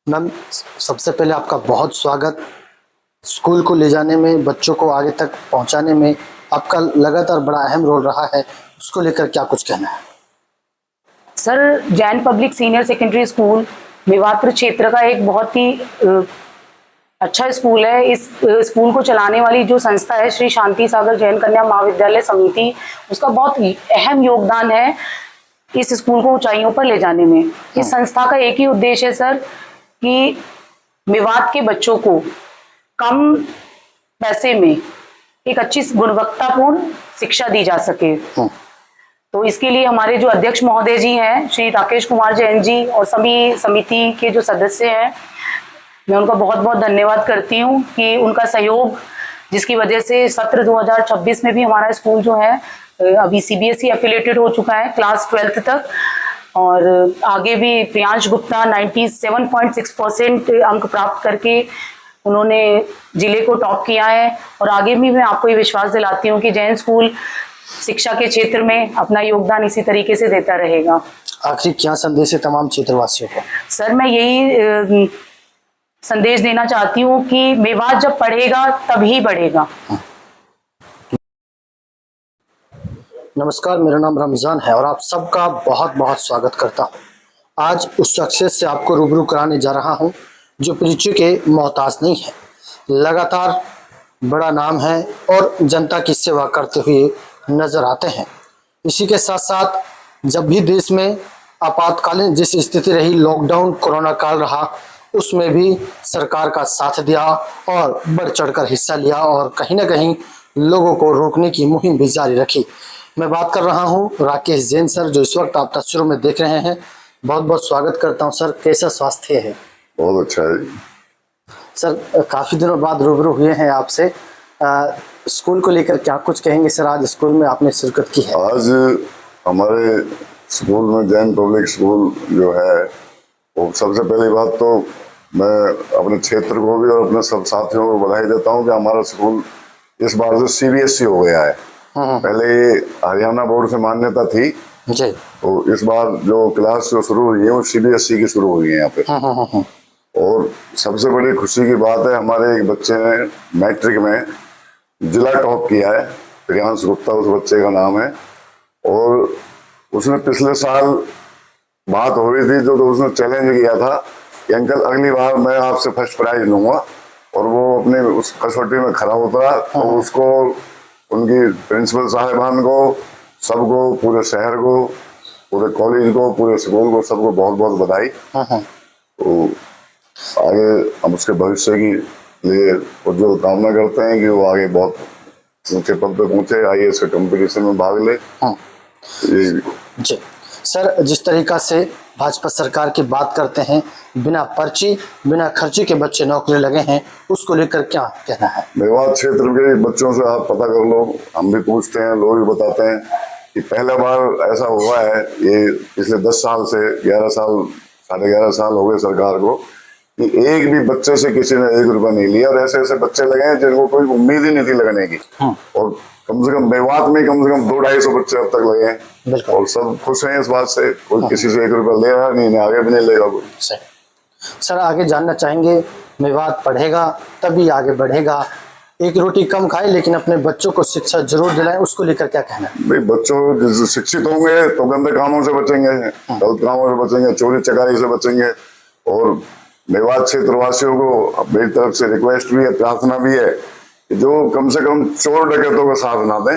Ma'am, सबसे पहले आपका बहुत स्वागत। स्कूल को ले जाने में, बच्चों को आगे तक पहुंचाने में आपका लगातार बड़ा अहम रोल रहा है। उसको लेकर क्या कुछ कहना है? Sir, Jain public senior secondary school Mewat क्षेत्र का एक बहुत ही अच्छा स्कूल है। इस स्कूल को चलाने वाली जो संस्था है श्री शांति सागर जैन कन्या महाविद्यालय समिति, उसका बहुत अहम योगदान है इस स्कूल को ऊंचाइयों पर ले जाने में। इस संस्था का एक ही उद्देश्य है सर कि मेवात के बच्चों को कम पैसे में एक अच्छी गुणवत्तापूर्ण शिक्षा दी जा सके। तो इसके लिए हमारे जो अध्यक्ष महोदय जी हैं श्री राकेश कुमार जैन जी और सभी समिति के जो सदस्य हैं, मैं उनका बहुत बहुत धन्यवाद करती हूँ कि उनका सहयोग, जिसकी वजह से सत्र 2026 में भी हमारा स्कूल जो है अभी सीबीएसई एफिलेटेड हो चुका है क्लास 12th तक, और आगे भी प्रियांश गुप्ता 97.6% अंक प्राप्त करके उन्होंने जिले को टॉप किया है। और आगे भी मैं आपको ये विश्वास दिलाती हूँ कि जैन स्कूल शिक्षा के क्षेत्र में अपना योगदान इसी तरीके से देता रहेगा। आखिर क्या संदेश है तमाम क्षेत्रवासियों को? सर, मैं यही संदेश देना चाहती हूँ कि मेवात जब पढ़ेगा तभी बढ़ेगा। नमस्कार, मेरा नाम रमजान है और आप सबका बहुत बहुत स्वागत करता हूँ। आज उस शख्सियत से आपको रूबरू कराने जा रहा हूँ जो परिचय के मोहताज नहीं है, लगातार बड़ा नाम है और जनता की सेवा करते हुए नजर आते हैं। इसी के साथ साथ जब भी देश में आपातकालीन जिस स्थिति रही, लॉकडाउन कोरोना काल रहा, उसमें भी सरकार का साथ दिया और बढ़ चढ़कर हिस्सा लिया और कहीं ना कहीं लोगों को रोकने की मुहिम भी जारी रखी। मैं बात कर रहा हूं राकेश जैन सर, जो इस वक्त आप तस्वीरों में देख रहे हैं। बहुत बहुत स्वागत करता हूं सर। कैसा स्वास्थ्य है? बहुत अच्छा है सर, काफ़ी दिनों बाद रूबरू हुए हैं आपसे। स्कूल को लेकर क्या कुछ कहेंगे सर? आज स्कूल में आपने शिरकत की है। आज हमारे स्कूल में जैन पब्लिक स्कूल जो है, वो सबसे पहली बात तो मैं अपने क्षेत्र को भी और अपने सब साथियों को बधाई देता हूँ कि हमारा स्कूल इस बार से सीबीएसई हो गया है। पहले ये हरियाणा बोर्ड से मान्यता थी जी, तो इस बार जो क्लास जो शुरू हुई है वो सीबीएसई की शुरू हुई है यहाँ पे। और सबसे बड़ी खुशी की बात है, हमारे एक बच्चे ने मैट्रिक में जिला टॉप किया है। प्रियांश गुप्ता उस बच्चे का नाम है। और उसने पिछले साल बात हो रही थी तो उसने चैलेंज किया था कि अंकल अगली बार मैं आपसे फर्स्ट प्राइज लूंगा, और वो अपने उस कसौटी में खरा उतरा। तो उसको, उनकी प्रिंसिपल साहिबान को, सबको, पूरे शहर को, पूरे कॉलेज को, पूरे स्कूल को, सबको बहुत बहुत बधाई। तो आगे हम उसके भविष्य की लिए जो कामना करते हैं कि वो आगे बहुत ऊंचे पद पे पहुंचे, आईएएस के कंपटीशन में भाग ले। जी सर, जिस तरीका से भाजपा सरकार की बात करते हैं, बिना पर्ची बिना खर्ची के बच्चे नौकरी लगे हैं, उसको लेकर क्या कहना है? मेवात क्षेत्र के बच्चों से आप पता कर लो, हम भी पूछते हैं, लोग भी बताते हैं कि पहला बार ऐसा हुआ है, ये पिछले 10 साल से 11 साल 11.5 साल हो गए सरकार को, कि एक भी बच्चे से किसी ने 1 रुपया नहीं लिया। और ऐसे ऐसे बच्चे लगे हैं जिनको कोई उम्मीद ही नहीं थी लगने की। और कम से कम मेवात में कम से कम 200-250 बच्चे अब तक लगे हैं और सब खुश हैं इस बात से। कोई किसी से 1 रुपया ले रहा नहीं, आगे भी नहीं लेगा कोई। सर, आगे जानना चाहेंगे, मेवात पढ़ेगा तभी आगे बढ़ेगा। एक रोटी कम खाए लेकिन अपने बच्चों को शिक्षा जरूर दिलाएं, उसको लेकर क्या कहना है? भाई, बच्चों शिक्षित होंगे तो गंदे कामों से बचेंगे, गलत कामों से बचेंगे, चोरी चकारी से बचेंगे। और मेवात क्षेत्र वासियों को मेरी तरफ से रिक्वेस्ट भी है, प्रार्थना भी है कि जो कम से कम चोर डकैतों का साथ ना दें।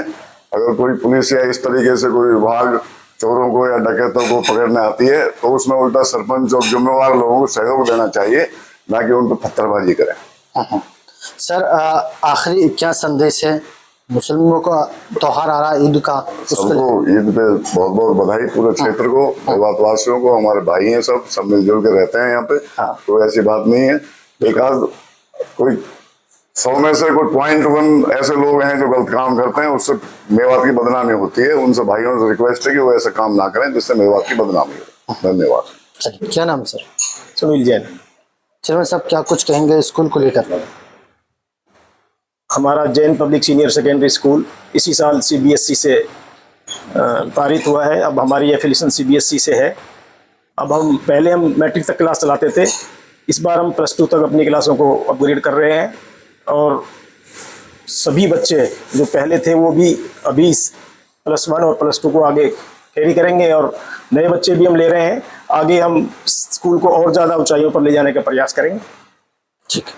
अगर कोई पुलिस या इस तरीके से कोई विभाग चोरों को या डकैतों को पकड़ने आती है तो उसमें उल्टा सरपंच और जिम्मेवार लोगों को सहयोग देना चाहिए, ना कि उन पर पत्थरबाजी करें। सर, आखिरी क्या संदेश है? मुसलमानों का त्योहार आ रहा है, ईद का, सबको ईद पे बहुत बहुत बधाई, पूरे क्षेत्र को, मेवात वासियों को। हमारे भाई हैं, सब मिलजुल के रहते हैं यहाँ पे। कोई ऐसी बात नहीं है। एक आध कोई 100 में से कोई 0.1 ऐसे लोग हैं जो गलत काम करते हैं, उससे मेवात की बदनामी होती है। उनसे भाइयों से रिक्वेस्ट है कि वो ऐसा काम ना करें जिससे मेवात की बदनामी हो। धन्यवाद। चलिए, क्या नाम सर? सुनील जैन। चलो साहब, क्या कुछ कहेंगे स्कूल को लेकर? हमारा Jain public senior secondary school इसी साल सीबीएसई से पारित हुआ है। अब हमारी एफिलिएशन सीबीएसई से है अब पहले हम मैट्रिक तक क्लास चलाते थे, इस बार हम +2 तक अपनी क्लासों को अपग्रेड कर रहे हैं। और सभी बच्चे जो पहले थे वो भी अभी +1 और +2 को आगे कैरी करेंगे, और नए बच्चे भी हम ले रहे हैं। आगे हम स्कूल को और ज़्यादा ऊंचाइयों पर ले जाने का प्रयास करेंगे। ठीक है।